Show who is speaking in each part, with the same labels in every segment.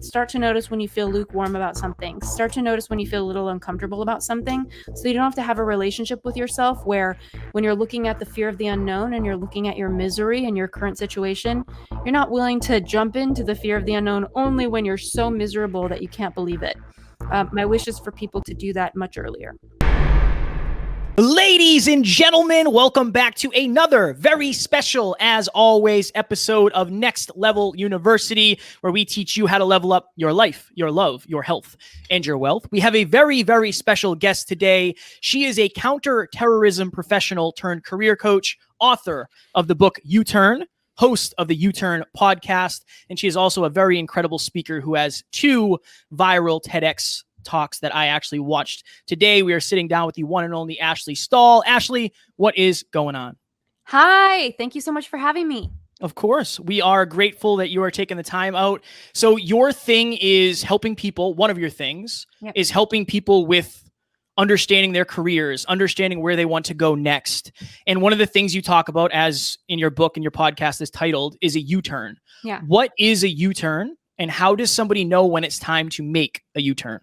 Speaker 1: Start to notice when you feel lukewarm about something. Start to notice when you feel a little uncomfortable about something, so you don't have to have a relationship with yourself where when you're looking at the fear of the unknown and you're looking at your misery and your current situation, you're not willing to jump into the fear of the unknown only when you're so miserable that you can't believe it. My wish is for people to do that much earlier.
Speaker 2: Ladies and gentlemen, welcome back to another very special, as always, episode of Next Level University, where we teach you how to level up your life, your love, your health, and your wealth. We have a very, very special guest today. She is a counter-terrorism professional turned career coach, author of the book U-Turn, host of the U-Turn podcast, and she is also a very incredible speaker who has 2 viral TEDx talks that I actually watched today. We are sitting down with the one and only Ashley Stahl. Ashley, what is going on?
Speaker 1: Hi, thank you so much for having me.
Speaker 2: Of course, we are grateful that you are taking the time out. So your thing is helping people. One of your things is helping people with understanding their careers, understanding where they want to go next. And one of the things you talk about, as in your book and your podcast is titled, is a U-turn.
Speaker 1: Yeah.
Speaker 2: What is a U-turn, and how does somebody know when it's time to make a U-turn?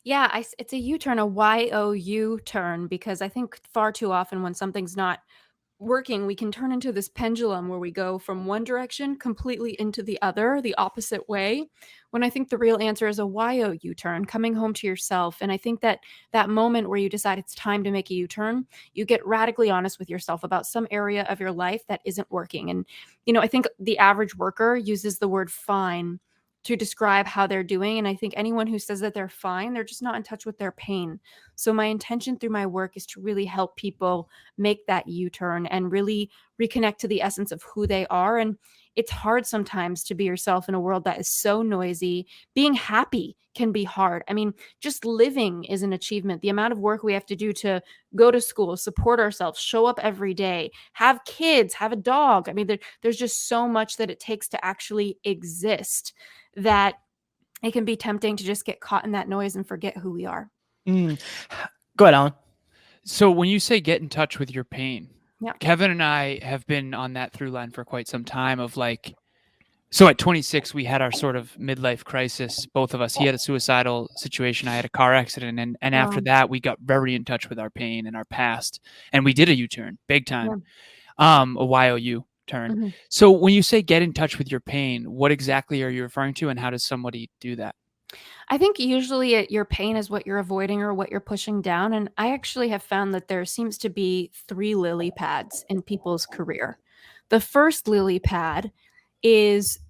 Speaker 1: Yeah, it's a U-turn, a Y-O-U turn, because I think far too often when something's not working, we can turn into this pendulum where we go from one direction completely into the other, the opposite way, when I think the real answer is a Y-O-U turn, coming home to yourself. And I think that that moment where you decide it's time to make a U-turn, you get radically honest with yourself about some area of your life that isn't working. And, I think the average worker uses the word fine to describe how they're doing. And I think anyone who says that they're fine, they're just not in touch with their pain. So my intention through my work is to really help people make that U-turn and really reconnect to the essence of who they are. And it's hard sometimes to be yourself in a world that is so noisy. Being happy can be hard. I mean, just living is an achievement. The amount of work we have to do to go to school, support ourselves, show up every day, have kids, have a dog. I mean, there's just so much that it takes to actually exist, that it can be tempting to just get caught in that noise and forget who we are.
Speaker 2: Go ahead, Alan.
Speaker 3: So when you say get in touch with your pain,
Speaker 1: Yeah.
Speaker 3: Kevin and I have been on that through line for quite some time of like, so at 26, we had our sort of midlife crisis, both of us. He had a suicidal situation. I had a car accident. And after that, we got very in touch with our pain and our past. And we did a U-turn, big time, a Y-O-U turn.
Speaker 1: Mm-hmm.
Speaker 3: So when you say get in touch with your pain, what exactly are you referring to, and how does somebody do that?
Speaker 1: I think usually your pain is what you're avoiding or what you're pushing down. And I actually have found that there seems to be 3 lily pads in people's career. The first lily pad is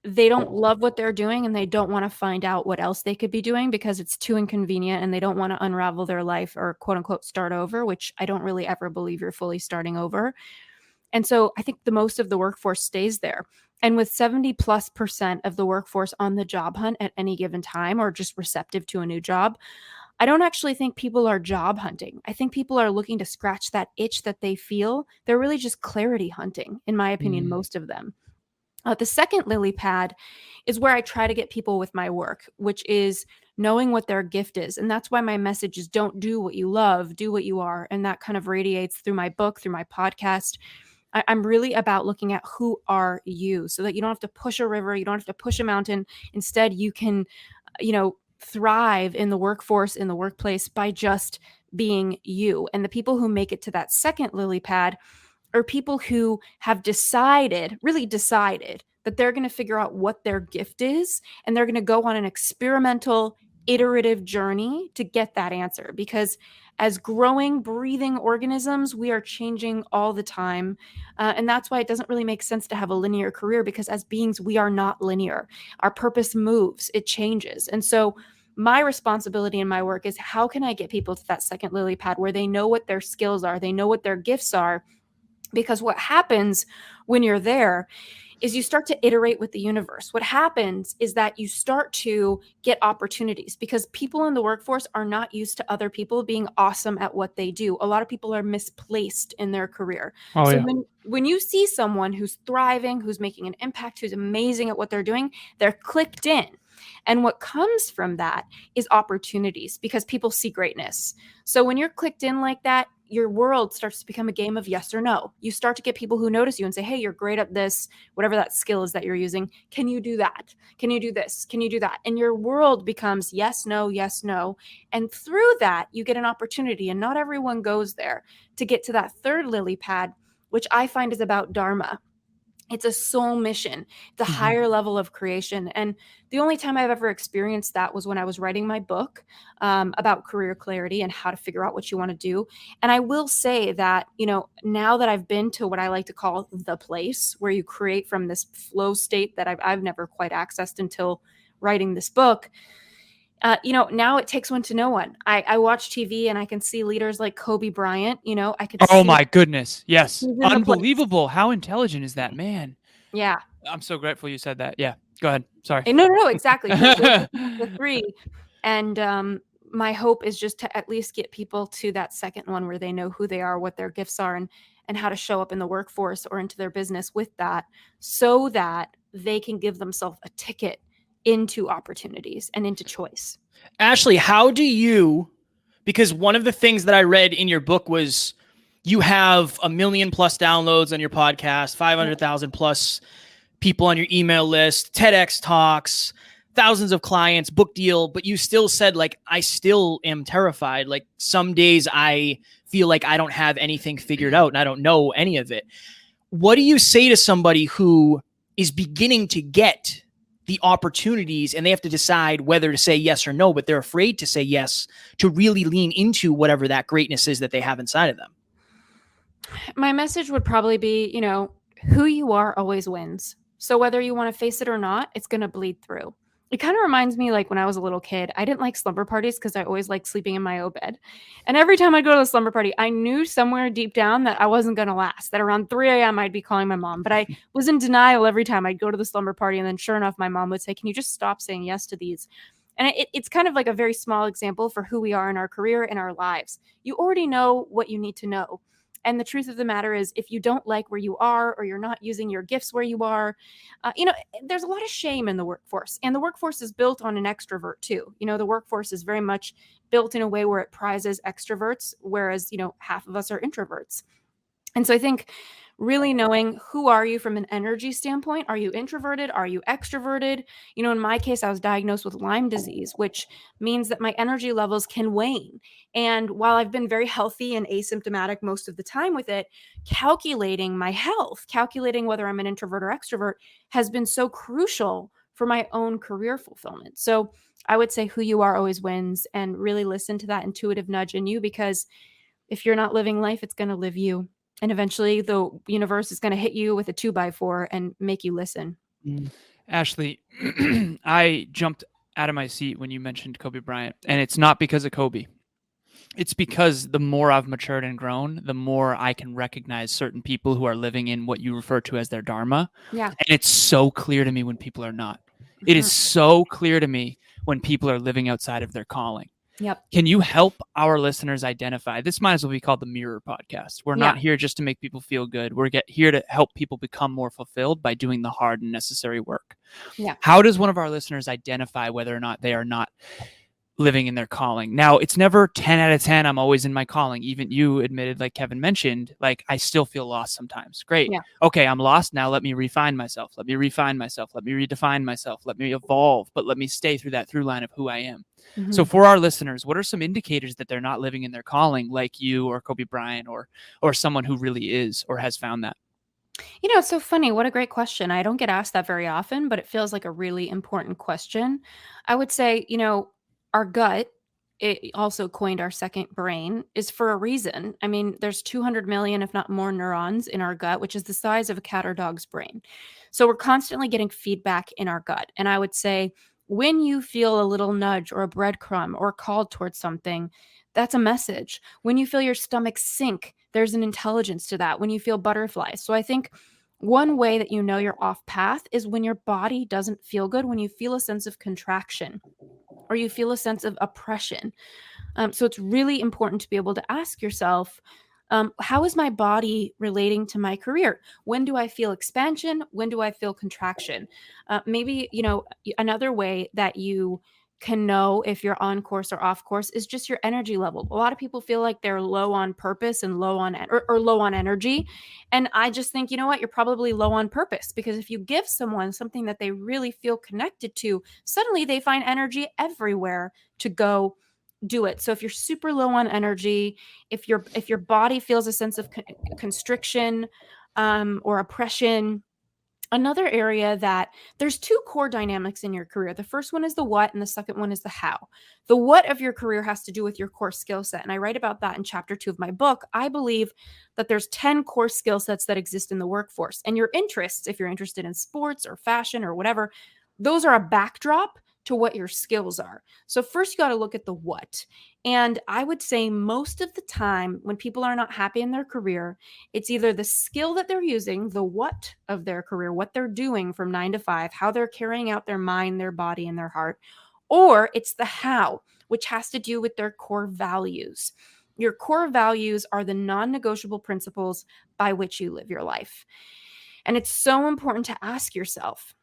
Speaker 1: they don't love what they're doing and they don't want to find out what else they could be doing because it's too inconvenient, and they don't want to unravel their life or quote unquote start over, which I don't really ever believe you're fully starting over. And so I think the most of the workforce stays there. And with 70+% of the workforce on the job hunt at any given time, or just receptive to a new job, I don't actually think people are job hunting. I think people are looking to scratch that itch that they feel. They're really just clarity hunting, in my opinion, most of them. The second lily pad is where I try to get people with my work, which is knowing what their gift is. And that's why my message is don't do what you love, do what you are. And that kind of radiates through my book, through my podcast. I'm really about looking at who are you, so that you don't have to push a river, you don't have to push a mountain. Instead, you can, thrive in the workforce, in the workplace by just being you. And the people who make it to that second lily pad are people who have really decided that they're going to figure out what their gift is, and they're going to go on an experimental, iterative journey to get that answer. Because as growing, breathing organisms, we are changing all the time. And that's why it doesn't really make sense to have a linear career, because as beings, we are not linear. Our purpose moves, it changes. And so my responsibility in my work is, how can I get people to that second lily pad where they know what their skills are, they know what their gifts are? Because what happens when you're there is you start to iterate with the universe. What happens is that you start to get opportunities, because people in the workforce are not used to other people being awesome at what they do. A lot of people are misplaced in their career. When you see someone who's thriving, who's making an impact, who's amazing at what they're doing, they're clicked in. And what comes from that is opportunities, because people see greatness. So when you're clicked in like that, your world starts to become a game of yes or no. You start to get people who notice you and say, hey, you're great at this, whatever that skill is that you're using. Can you do that? Can you do this? Can you do that? And your world becomes yes, no, yes, no. And through that, you get an opportunity. And not everyone goes there to get to that third lily pad, which I find is about dharma. It's a soul mission, the higher level of creation. And the only time I've ever experienced that was when I was writing my book about career clarity and how to figure out what you want to do. And I will say that, now that I've been to what I like to call the place where you create from this flow state that I've never quite accessed until writing this book, now it takes one to know one. I watch TV and I can see leaders like Kobe Bryant, I could
Speaker 3: Oh
Speaker 1: see
Speaker 3: my goodness. Yes.
Speaker 1: he's in the place.
Speaker 3: Unbelievable. How intelligent is that man?
Speaker 1: Yeah.
Speaker 3: I'm so grateful you said that. Yeah. Go ahead. Sorry.
Speaker 1: No, exactly. So the three. And my hope is just to at least get people to that second one where they know who they are, what their gifts are, and how to show up in the workforce or into their business with that, so that they can give themselves a ticket into opportunities and into choice.
Speaker 2: Ashley, because one of the things that I read in your book was you have 1 million plus downloads on your podcast, 500,000 plus people on your email list, TEDx talks, thousands of clients, book deal, but you still said, like, I still am terrified. Like, some days I feel like I don't have anything figured out and I don't know any of it. What do you say to somebody who is beginning to get the opportunities and they have to decide whether to say yes or no, but they're afraid to say yes to really lean into whatever that greatness is that they have inside of them?
Speaker 1: My message would probably be, who you are always wins. So whether you want to face it or not, it's going to bleed through. It kind of reminds me, like, when I was a little kid, I didn't like slumber parties because I always liked sleeping in my own bed. And every time I'd go to a slumber party, I knew somewhere deep down that I wasn't going to last, that around 3 a.m. I'd be calling my mom. But I was in denial every time I'd go to the slumber party. And then sure enough, my mom would say, can you just stop saying yes to these? And it's kind of like a very small example for who we are in our career, in our lives. You already know what you need to know. And the truth of the matter is, if you don't like where you are, or you're not using your gifts where you are, there's a lot of shame in the workforce. And the workforce is built on an extrovert too. The workforce is very much built in a way where it prizes extroverts, whereas, half of us are introverts. And so I think really knowing, who are you from an energy standpoint? Are you introverted? Are you extroverted? In my case, I was diagnosed with Lyme disease, which means that my energy levels can wane. And while I've been very healthy and asymptomatic most of the time with it, calculating my health, calculating whether I'm an introvert or extrovert, has been so crucial for my own career fulfillment. So I would say who you are always wins, and really listen to that intuitive nudge in you, because if you're not living life, it's going to live you. And eventually the universe is going to hit you with a 2x4 and make you listen.
Speaker 3: Ashley, I jumped out of my seat when you mentioned Kobe Bryant, and it's not because of Kobe. It's because the more I've matured and grown, the more I can recognize certain people who are living in what you refer to as their dharma.
Speaker 1: Yeah.
Speaker 3: And it's so clear to me when people are not. It is so clear to me when people are living outside of their calling.
Speaker 1: Yep.
Speaker 3: Can you help our listeners identify? This might as well be called the Mirror Podcast. We're not here just to make people feel good. We're here to help people become more fulfilled by doing the hard and necessary work.
Speaker 1: Yeah.
Speaker 3: How does one of our listeners identify whether or not they are not living in their calling? Now, it's never 10 out of 10. I'm always in my calling. Even you admitted, like Kevin mentioned, like, I still feel lost sometimes. Great.
Speaker 1: Yeah.
Speaker 3: Okay, I'm lost. Now let me refine myself. Let me refine myself. Let me redefine myself. Let me evolve, but let me stay through that through line of who I am. So for our listeners, what are some indicators that they're not living in their calling, like you or Kobe Bryant or someone who really is or has found that?
Speaker 1: It's so funny. What a great question. I don't get asked that very often, but it feels like a really important question. I would say, our gut, it also coined our second brain, is for a reason. I mean, there's 200 million, if not more, neurons in our gut, which is the size of a cat or dog's brain. So we're constantly getting feedback in our gut. And I would say, when you feel a little nudge or a breadcrumb or called towards something, that's a message. When you feel your stomach sink, there's an intelligence to that. When you feel butterflies. So I think one way that you know you're off path is when your body doesn't feel good, when you feel a sense of contraction or you feel a sense of oppression. So it's really important to be able to ask yourself, How is my body relating to my career? When do I feel expansion? When do I feel contraction? Maybe, another way that you can know if you're on course or off course is just your energy level. A lot of people feel like they're low on purpose and low on or low on energy. And I just think, you know what, you're probably low on purpose, because if you give someone something that they really feel connected to, suddenly they find energy everywhere to go do it. So if you're super low on energy, if your body feels a sense of constriction or oppression. Another area that there's two core dynamics in your career. The first one is the what, and the second one is the how. The what of your career has to do with your core skill set. And I write about that in chapter 2 of my book. I believe that there's 10 core skill sets that exist in the workforce. And your interests, if you're interested in sports or fashion or whatever, those are a backdrop to what your skills are. So first you got to look at the what. And I would say most of the time when people are not happy in their career, it's either the skill that they're using, the what of their career, what they're doing from 9 to 5, how they're carrying out their mind, their body, and their heart, or it's the how, which has to do with their core values. Your core values are the non-negotiable principles by which you live your life. And it's so important to ask yourself,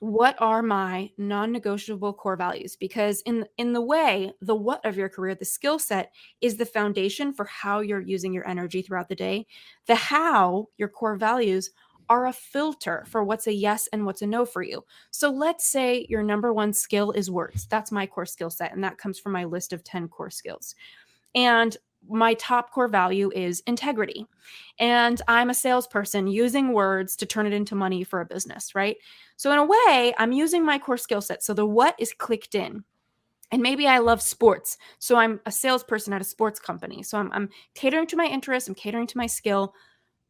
Speaker 1: what are my non-negotiable core values? Because in the way, the what of your career, the skill set, is the foundation for how you're using your energy throughout the day. The how, your core values, are a filter for what's a yes and what's a no for you. So let's say your number one skill is words. That's my core skill set, and that comes from my list of 10 core skills. And my top core value is integrity. And I'm a salesperson using words to turn it into money for a business, right? So in a way, I'm using my core skill set. So the what is clicked in. And maybe I love sports. So I'm a salesperson at a sports company. So I'm catering to my interests, I'm catering to my skill,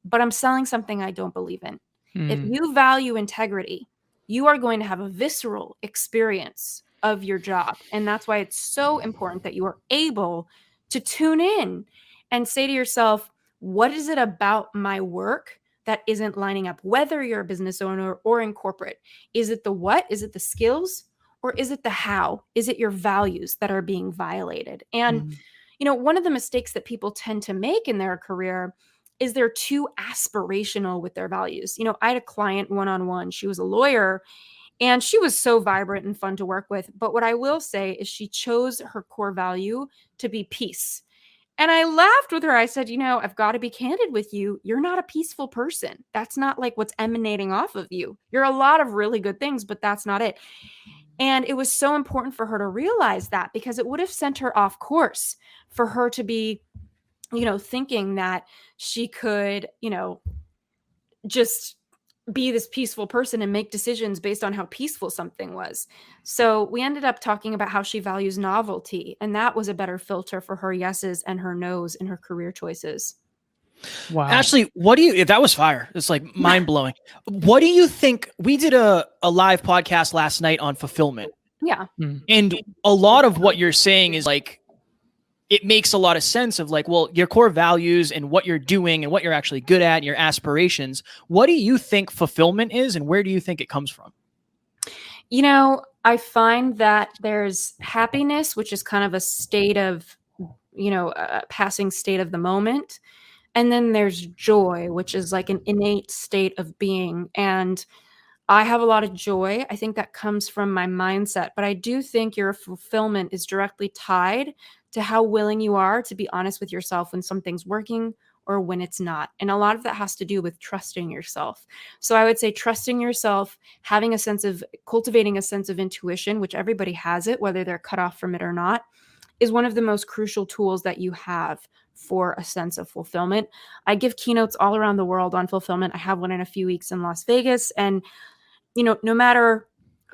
Speaker 1: but I'm selling something I don't believe in. If you value integrity, you are going to have a visceral experience of your job. And that's why it's so important that you are able to tune in and say to yourself, what is it about my work that isn't lining up? Whether you're a business owner or in corporate, is it the what? Is it the skills? Or is it the how? Is it your values that are being violated? And, one of the mistakes that people tend to make in their career is they're too aspirational with their values. I had a client one-on-one. She was a lawyer, and she was so vibrant and fun to work with. But what I will say is she chose her core value to be peace. And I laughed with her. I said, I've got to be candid with you. You're not a peaceful person. That's not like what's emanating off of you. You're a lot of really good things, but that's not it. And it was so important for her to realize that, because it would have sent her off course for her to be, thinking that she could, just be this peaceful person and make decisions based on how peaceful something was. So we ended up talking about how she values novelty, and that was a better filter for her yeses and her nos in her career choices.
Speaker 2: Wow. Ashley, that was fire. It's like mind blowing. What do you think? We did a live podcast last night on fulfillment.
Speaker 1: Yeah.
Speaker 2: And a lot of what you're saying is like, it makes a lot of sense of like, well, your core values and what you're doing and what you're actually good at and your aspirations. What do you think fulfillment is, and where do you think it comes from?
Speaker 1: I find that there's happiness, which is kind of a state of, a passing state of the moment. And then there's joy, which is like an innate state of being. And I have a lot of joy. I think that comes from my mindset, but I do think your fulfillment is directly tied to how willing you are to be honest with yourself when something's working or when it's not. And a lot of that has to do with trusting yourself. So I would say trusting yourself, cultivating a sense of intuition, which everybody has it, whether they're cut off from it or not, is one of the most crucial tools that you have for a sense of fulfillment. I give keynotes all around the world on fulfillment. I have one in a few weeks in Las Vegas. And, no matter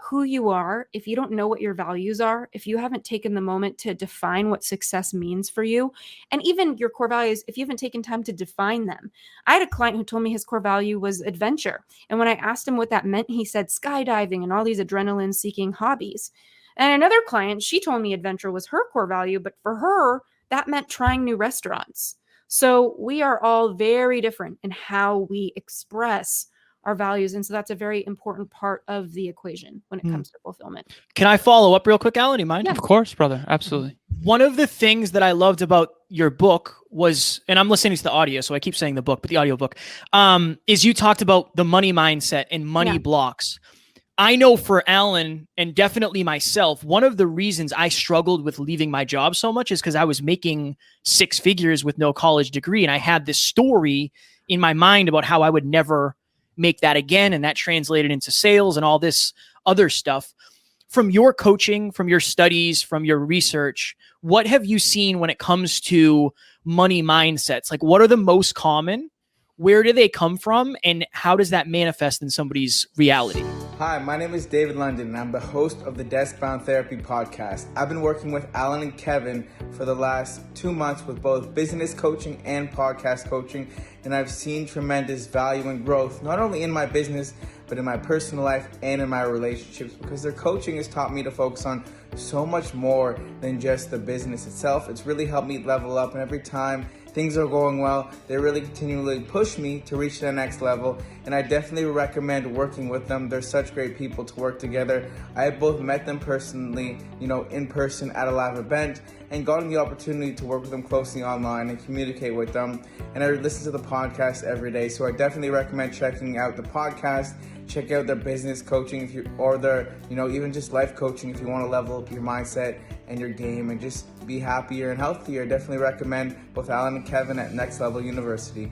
Speaker 1: who you are, if you don't know what your values are, if you haven't taken the moment to define what success means for you, and even your core values, if you haven't taken time to define them. I had a client who told me his core value was adventure. And when I asked him what that meant, he said skydiving and all these adrenaline-seeking hobbies. And another client, she told me adventure was her core value, but for her, that meant trying new restaurants. So we are all very different in how we express our values. And so that's a very important part of the equation when it comes to fulfillment.
Speaker 2: Can I follow up real quick, Alan? Do you mind?
Speaker 3: Yeah. Of course, brother. Absolutely.
Speaker 2: One of the things that I loved about your book was, and I'm listening to the audio, so I keep saying the book, but the audio book, is you talked about the money mindset and money blocks. I know for Alan and definitely myself, one of the reasons I struggled with leaving my job so much is because I was making 6 figures with no college degree. And I had this story in my mind about how I would never make that again. And that translated into sales and all this other stuff. From your coaching, from your studies, from your research, what have you seen when it comes to money mindsets? Like, what are the most common? Where do they come from? And how does that manifest in somebody's reality?
Speaker 4: Hi, my name is David London, and I'm the host of the Deskbound Therapy podcast. I've been working with Alan and Kevin for the last 2 months with both business coaching and podcast coaching, and I've seen tremendous value and growth, not only in my business, but in my personal life and in my relationships, because their coaching has taught me to focus on so much more than just the business itself. It's really helped me level up, and every time things are going well, they really continually push me to reach the next level, and I definitely recommend working with them. They're such great people to work together. I have both met them personally, in person at a live event, and gotten the opportunity to work with them closely online and communicate with them. And I listen to the podcast every day, so I definitely recommend checking out the podcast. Check out their business coaching or their, even just life coaching if you want to level up your mindset and your game and just be happier and healthier. Definitely recommend both Alan and Kevin at Next Level University.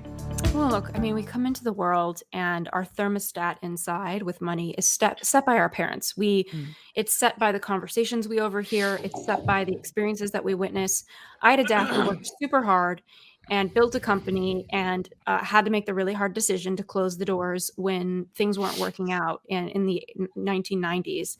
Speaker 1: Well, look, we come into the world and our thermostat inside with money is set by our parents. It's set by the conversations we overhear. It's set by the experiences that we witness. I had a dad who worked super hard and built a company and had to make the really hard decision to close the doors when things weren't working out in the 1990s.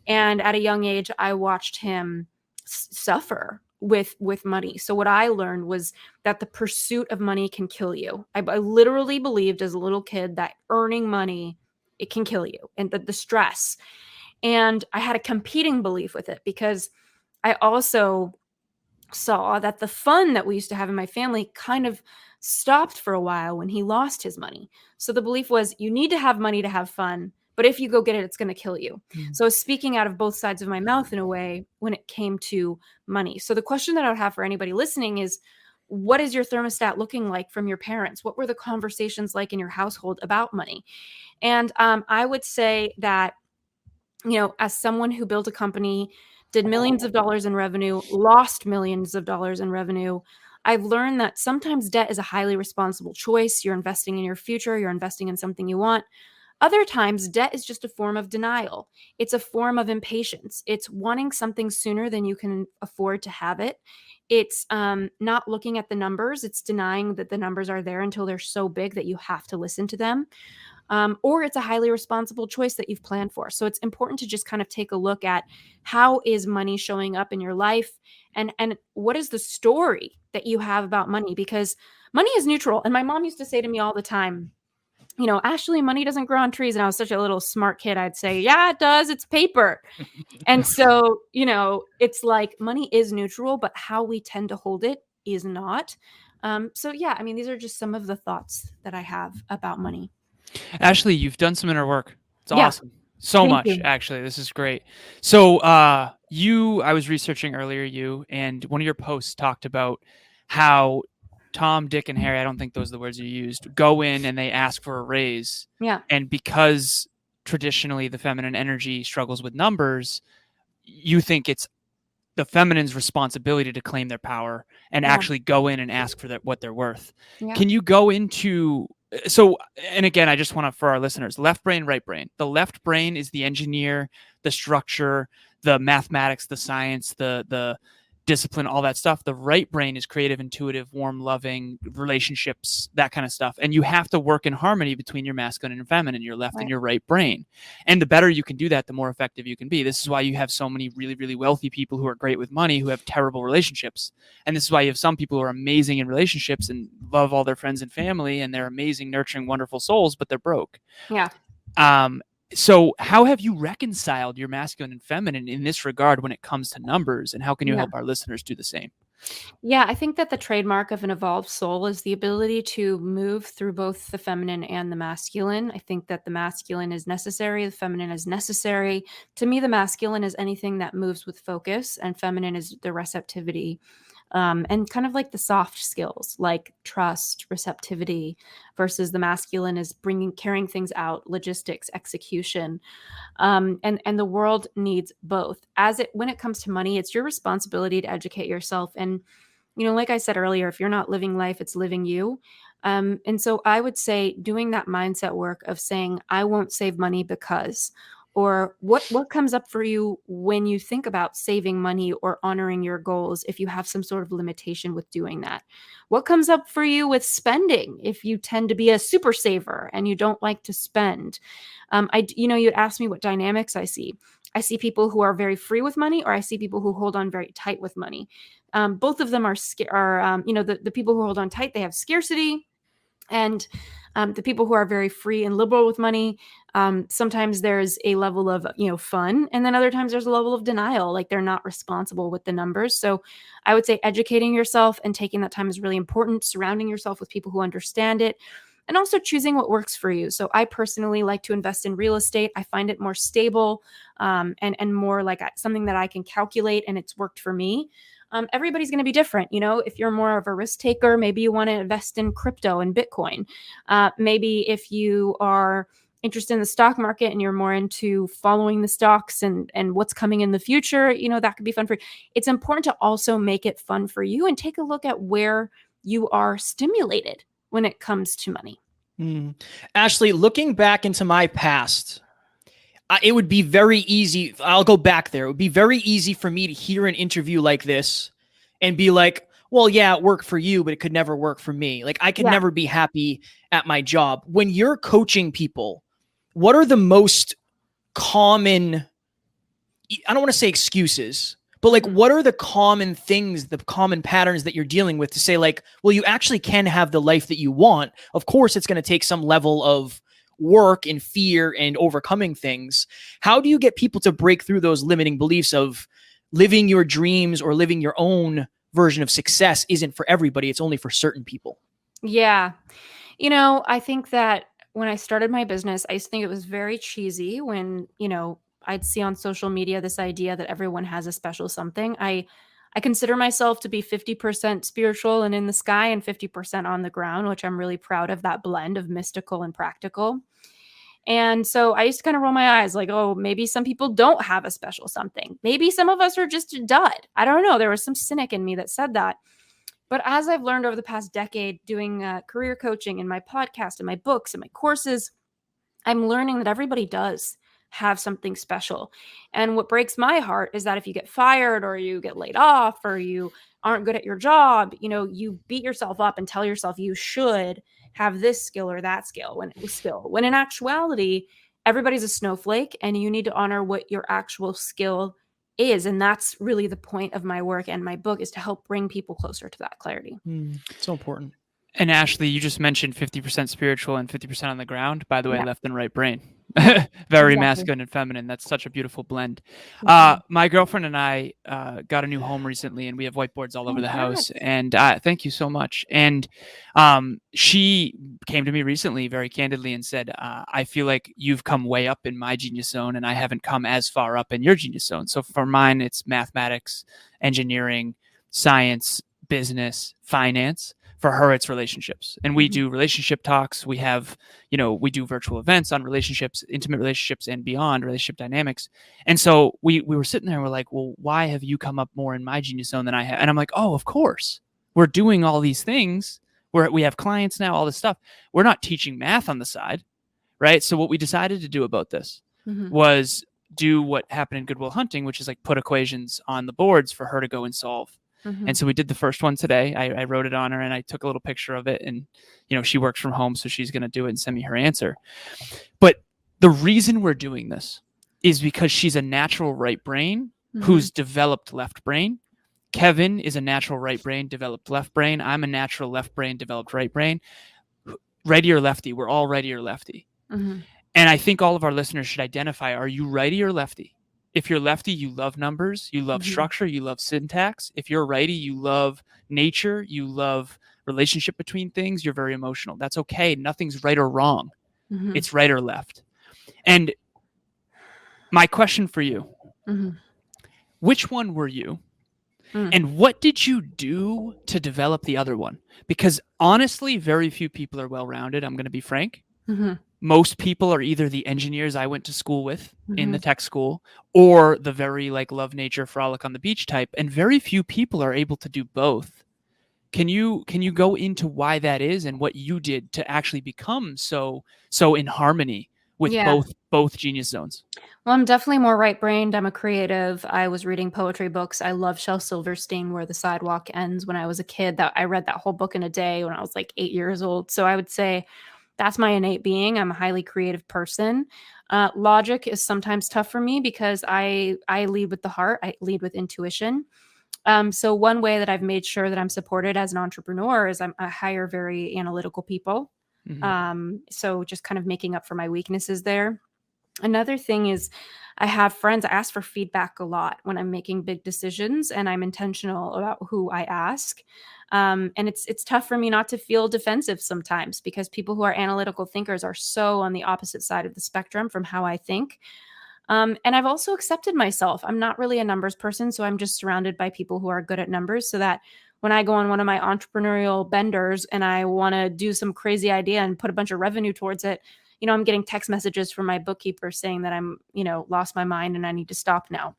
Speaker 1: And at a young age, I watched him suffer with money. So what I learned was that the pursuit of money can kill you. I literally believed as a little kid that earning money, it can kill you, and the stress. And I had a competing belief with it because I also saw that the fun that we used to have in my family kind of stopped for a while when he lost his money. So the belief was you need to have money to have fun, but if you go get it, it's going to kill you. So speaking out of both sides of my mouth in a way when it came to money. So the question that I would have for anybody listening is, what is your thermostat looking like from your parents? What were the conversations like in your household about money? And I would say that, as someone who built a company, did millions of dollars in revenue, lost millions of dollars in revenue, I've learned that sometimes debt is a highly responsible choice. You're investing in your future. You're investing in something you want. Other times, debt is just a form of denial. It's a form of impatience. It's wanting something sooner than you can afford to have it. It's not looking at the numbers. It's denying that the numbers are there until they're so big that you have to listen to them. Or it's a highly responsible choice that you've planned for. So it's important to just kind of take a look at how is money showing up in your life and what is the story that you have about money, because money is neutral. And my mom used to say to me all the time, Ashley, money doesn't grow on trees. And I was such a little smart kid. I'd say, yeah, it does. It's paper. And so, it's like money is neutral, but how we tend to hold it is not. These are just some of the thoughts that I have about money.
Speaker 3: Ashley, you've done some inner work. It's
Speaker 1: Yeah.
Speaker 3: awesome. So
Speaker 1: Thank
Speaker 3: much,
Speaker 1: you.
Speaker 3: actually. This is great. So I was researching earlier and one of your posts talked about how Tom, Dick, and Harry, I don't think those are the words you used, go in and they ask for a raise.
Speaker 1: Yeah.
Speaker 3: And because traditionally the feminine energy struggles with numbers, you think it's the feminine's responsibility to claim their power and actually go in and ask for what they're worth.
Speaker 1: Yeah.
Speaker 3: Can you go into... So, and again, I just want to, for our listeners, left brain, right brain. The left brain is the engineer, the structure, the mathematics, the science, the discipline, all that stuff. The right brain is creative, intuitive, warm, loving, relationships, that kind of stuff. And you have to work in harmony between your masculine and feminine, your left and your right brain. And the better you can do that, the more effective you can be. This is why you have so many really, really wealthy people who are great with money who have terrible relationships. And this is why you have some people who are amazing in relationships and love all their friends and family, and they're amazing, nurturing, wonderful souls, but they're broke.
Speaker 1: Yeah.
Speaker 3: So how have you reconciled your masculine and feminine in this regard when it comes to numbers, and how can you help our listeners do the same?
Speaker 1: Yeah, I think that the trademark of an evolved soul is the ability to move through both the feminine and the masculine. I think that the masculine is necessary, the feminine is necessary. To me, the masculine is anything that moves with focus, and feminine is the receptivity and kind of like the soft skills like trust, receptivity, versus the masculine is carrying things out, logistics, execution. And the world needs both. When it comes to money, it's your responsibility to educate yourself. And, like I said earlier, if you're not living life, it's living you. And so I would say doing that mindset work of saying, I won't save money because, or what comes up for you when you think about saving money or honoring your goals, if you have some sort of limitation with doing that. What comes up for you with spending if you tend to be a super saver and you don't like to spend? You'd ask me what dynamics I see. I see people who are very free with money, or I see people who hold on very tight with money. Both of them the people who hold on tight, they have scarcity. And the people who are very free and liberal with money, sometimes there's a level of, fun. And then other times there's a level of denial, like they're not responsible with the numbers. So I would say educating yourself and taking that time is really important, surrounding yourself with people who understand it, and also choosing what works for you. So I personally like to invest in real estate. I find it more stable and more like something that I can calculate, and it's worked for me. Everybody's going to be different. If you're more of a risk taker, maybe you want to invest in crypto and Bitcoin. Maybe if you are interested in the stock market and you're more into following the stocks and what's coming in the future, that could be fun for you. It's important to also make it fun for you and take a look at where you are stimulated when it comes to money.
Speaker 2: Ashley, looking back into my past, it would be very easy. I'll go back there. It would be very easy for me to hear an interview like this and be like, well, yeah, it worked for you, but it could never work for me. Like I could never be happy at my job. When you're coaching people, what are the most common, I don't want to say excuses, but like, what are the common things, the common patterns that you're dealing with to say like, well, you actually can have the life that you want. Of course, it's going to take some level of work and fear and overcoming things. How do you get people to break through those limiting beliefs of living your dreams or living your own version of success isn't for everybody? It's only for certain people.
Speaker 1: Yeah. I think that when I started my business, I used to think it was very cheesy when, I'd see on social media this idea that everyone has a special something. I consider myself to be 50% spiritual and in the sky and 50% on the ground, which I'm really proud of, that blend of mystical and practical. And so I used to kind of roll my eyes like, oh, maybe some people don't have a special something. Maybe some of us are just a dud. I don't know. There was some cynic in me that said that. But as I've learned over the past decade doing career coaching in my podcast and my books and my courses, I'm learning that everybody does have something special. And what breaks my heart is that if you get fired or you get laid off or you aren't good at your job, you beat yourself up and tell yourself you should have this skill or that skill when in actuality, everybody's a snowflake and you need to honor what your actual skill is. And that's really the point of my work and my book, is to help bring people closer to that clarity.
Speaker 2: So important.
Speaker 3: And Ashley, you just mentioned 50% spiritual and 50% on the ground. By the way, left and right brain. Very masculine and feminine. That's such a beautiful blend. My girlfriend and I got a new home recently, and we have whiteboards all over the house. And thank you so much. And she came to me recently very candidly and said, I feel like you've come way up in my genius zone, and I haven't come as far up in your genius zone. So for mine, it's mathematics, engineering, science, business, finance. For her, it's relationships. And we do relationship talks. We have, we do virtual events on relationships, intimate relationships and beyond, relationship dynamics. And so we were sitting there and we're like, well, why have you come up more in my genius zone than I have? And I'm like, oh, of course. We're doing all these things. We have clients now, all this stuff. We're not teaching math on the side, right? So what we decided to do about this was do what happened in Good Will Hunting, which is like put equations on the boards for her to go and solve. And so we did the first one today. I wrote it on her and I took a little picture of it, and, she works from home, so she's going to do it and send me her answer. But the reason we're doing this is because she's a natural right brain who's developed left brain. Kevin is a natural right brain, developed left brain. I'm a natural left brain, developed right brain. Righty or lefty? We're all righty or lefty. And I think all of our listeners should identify, are you righty or lefty? If you're lefty, you love numbers, you love structure, you love syntax. If you're righty, you love nature, you love relationship between things, you're very emotional. That's okay. Nothing's right or wrong. It's right or left. And my question for you, which one were you? And what did you do to develop the other one? Because honestly, very few people are well-rounded. I'm going to be frank. Most people are either the engineers I went to school with in the tech school, or the very like love nature, frolic on the beach type. And very few people are able to do both. Can you go into why that is and what you did to actually become so in harmony with both genius zones?
Speaker 1: Well, I'm definitely more right-brained. I'm a creative. I was reading poetry books. I love Shel Silverstein, Where the Sidewalk Ends, when I was a kid. That I read that whole book in a day when I was like 8 years old. So I would say that's my innate being. I'm a highly creative person. Logic is sometimes tough for me because I lead with the heart. I lead with intuition. So one way that I've made sure that I'm supported as an entrepreneur is I hire very analytical people. So just kind of making up for my weaknesses there. Another thing is I have friends. I ask for feedback a lot when I'm making big decisions, and I'm intentional about who I ask. And it's tough for me not to feel defensive sometimes because people who are analytical thinkers are so on the opposite side of the spectrum from how I think. And I've also accepted myself. I'm not really a numbers person, so I'm just surrounded by people who are good at numbers, so that when I go on one of my entrepreneurial benders and I want to do some crazy idea and put a bunch of revenue towards it, I'm getting text messages from my bookkeeper saying that I'm, lost my mind and I need to stop now.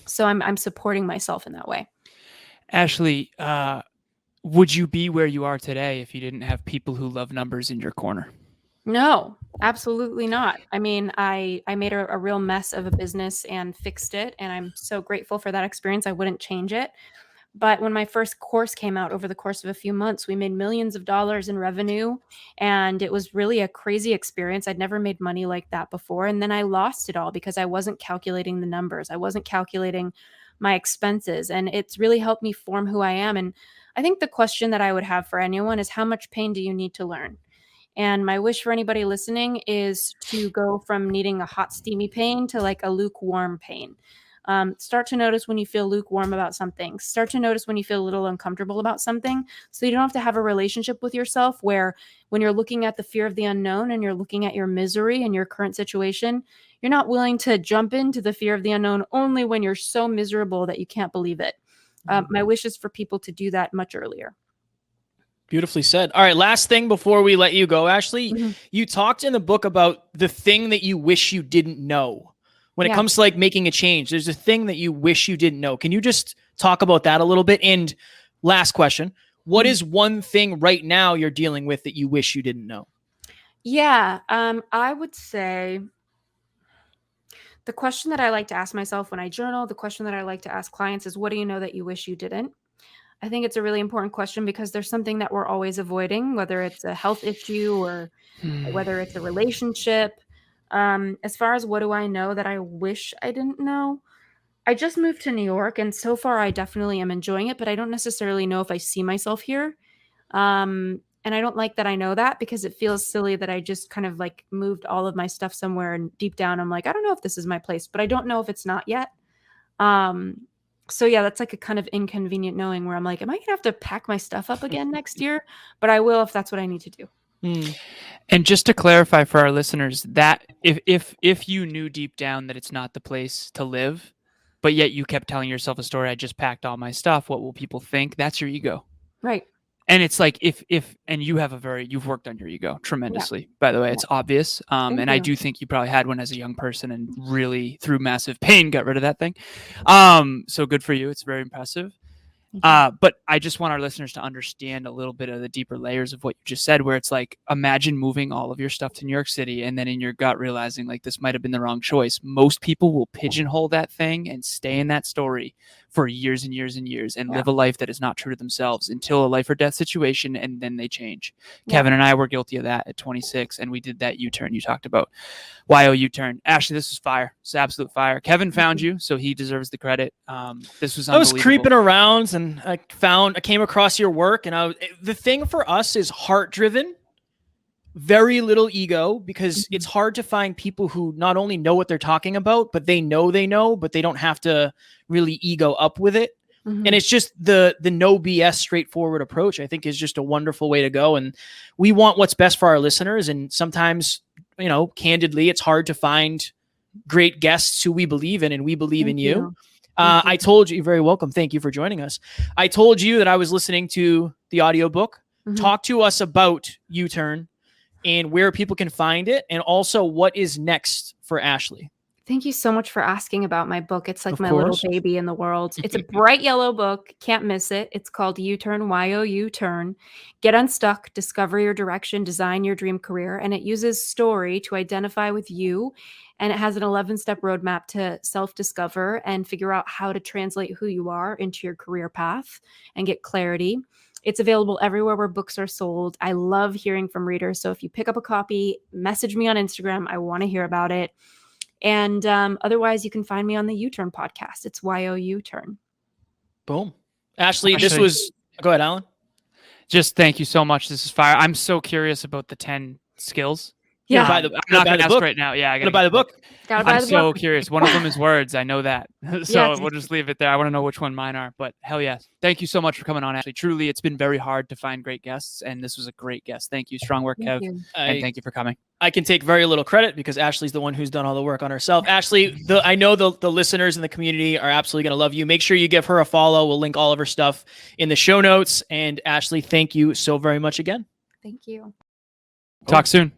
Speaker 1: So I'm supporting myself in that way.
Speaker 3: Ashley, would you be where you are today if you didn't have people who love numbers in your corner?
Speaker 1: No, absolutely not. I mean, I made a real mess of a business and fixed it. And I'm so grateful for that experience. I wouldn't change it. But when my first course came out over the course of a few months, we made millions of dollars in revenue. And it was really a crazy experience. I'd never made money like that before. And then I lost it all because I wasn't calculating the numbers. I wasn't calculating my expenses. And it's really helped me form who I am. And I think the question that I would have for anyone is, how much pain do you need to learn? And my wish for anybody listening is to go from needing a hot, steamy pain to like a lukewarm pain. Start to notice when you feel lukewarm about something. Start to notice when you feel a little uncomfortable about something. So you don't have to have a relationship with yourself where when you're looking at the fear of the unknown and you're looking at your misery and your current situation, you're not willing to jump into the fear of the unknown only when you're so miserable that you can't believe it. My wish is for people to do that much earlier.
Speaker 2: Beautifully said. All right, last thing before we let you go, Ashley. You talked in the book about the thing that you wish you didn't know. When it comes to like making a change, there's a thing that you wish you didn't know. Can you just talk about that a little bit? And last question, what is one thing right now you're dealing with that you wish you didn't know?
Speaker 1: Yeah, I would say the question that I like to ask myself when I journal, the question that I like to ask clients is, what do you know that you wish you didn't? I think it's a really important question because there's something that we're always avoiding, whether it's a health issue or whether it's a relationship. As far as what do I know that I wish I didn't know? I just moved to New York, and so far I definitely am enjoying it, but I don't necessarily know if I see myself here. And I don't like that I know that because it feels silly that I just kind of like moved all of my stuff somewhere, and deep down I'm like, I don't know if this is my place, but I don't know if it's not yet. So yeah, that's like a kind of inconvenient knowing where I'm like, am I gonna have to pack my stuff up again next year? But I will if that's what I need to do.
Speaker 3: And just to clarify for our listeners, that if you knew deep down that it's not the place to live, but yet you kept telling yourself a story, I just packed all my stuff, what will people think? That's your ego.
Speaker 1: Right.
Speaker 3: And it's like and you've worked on your ego tremendously, by the way, it's obvious. And I do think you probably had one as a young person and really through massive pain got rid of that thing. So good for you. It's very impressive. But I just want our listeners to understand a little bit of the deeper layers of what you just said, where it's like, imagine moving all of your stuff to New York City and then in your gut realizing like this might have been the wrong choice. Most people will pigeonhole that thing and stay in that story for years and years and years and live a life that is not true to themselves until a life or death situation, and then they change. Kevin and I were guilty of that at 26, and we did that U-turn you talked about. YO U-turn. Ashley, this was fire. It's absolute fire. Kevin found you, so he deserves the credit. This was unbelievable.
Speaker 2: I was creeping around and I came across your work, and the thing for us is heart-driven, very little ego, because it's hard to find people who not only know what they're talking about, but they know, but they don't have to really ego up with it. And it's just the no BS straightforward approach, I think, is just a wonderful way to go. And we want what's best for our listeners. And sometimes, candidly, it's hard to find great guests who we believe in, and we believe in you. I told you, you're very welcome. Thank you for joining us. I told you that I was listening to the audiobook. Talk to us about U-Turn and where people can find it, and also what is next for Ashley.
Speaker 1: Thank you so much for asking about my book. It's like
Speaker 2: Of
Speaker 1: my
Speaker 2: course.
Speaker 1: little baby in the world. It's a bright yellow book. Can't miss it. It's called U-Turn, Y-O-U Turn. Get unstuck, discover your direction, design your dream career. And it uses story to identify with you. And it has an 11-step roadmap to self-discover and figure out how to translate who you are into your career path and get clarity. It's available everywhere where books are sold. I love hearing from readers. So if you pick up a copy, message me on Instagram. I want to hear about it. And otherwise, you can find me on the U-Turn podcast. It's Y-O-U Turn.
Speaker 2: Boom. Ashley, this was... Go ahead, Alan.
Speaker 3: Just thank you so much. This is fire. I'm so curious about the 10 skills.
Speaker 1: Yeah.
Speaker 3: I'm not going to ask right now. Yeah, I got to
Speaker 2: buy the book.
Speaker 3: I'm so curious. One of them is words. I know that. So
Speaker 1: Yes.
Speaker 3: we'll just leave it there. I want to know which one mine are. But hell yes. Thank you so much for coming on, Ashley. Truly, it's been very hard to find great guests, and this was a great guest. Thank you. Strong work, Kev. And thank you for coming.
Speaker 2: I can take very little credit because Ashley's the one who's done all the work on herself. Ashley, I know the listeners in the community are absolutely going to love you. Make sure you give her a follow. We'll link all of her stuff in the show notes. And Ashley, thank you so very much again.
Speaker 1: Thank you.
Speaker 3: Talk soon.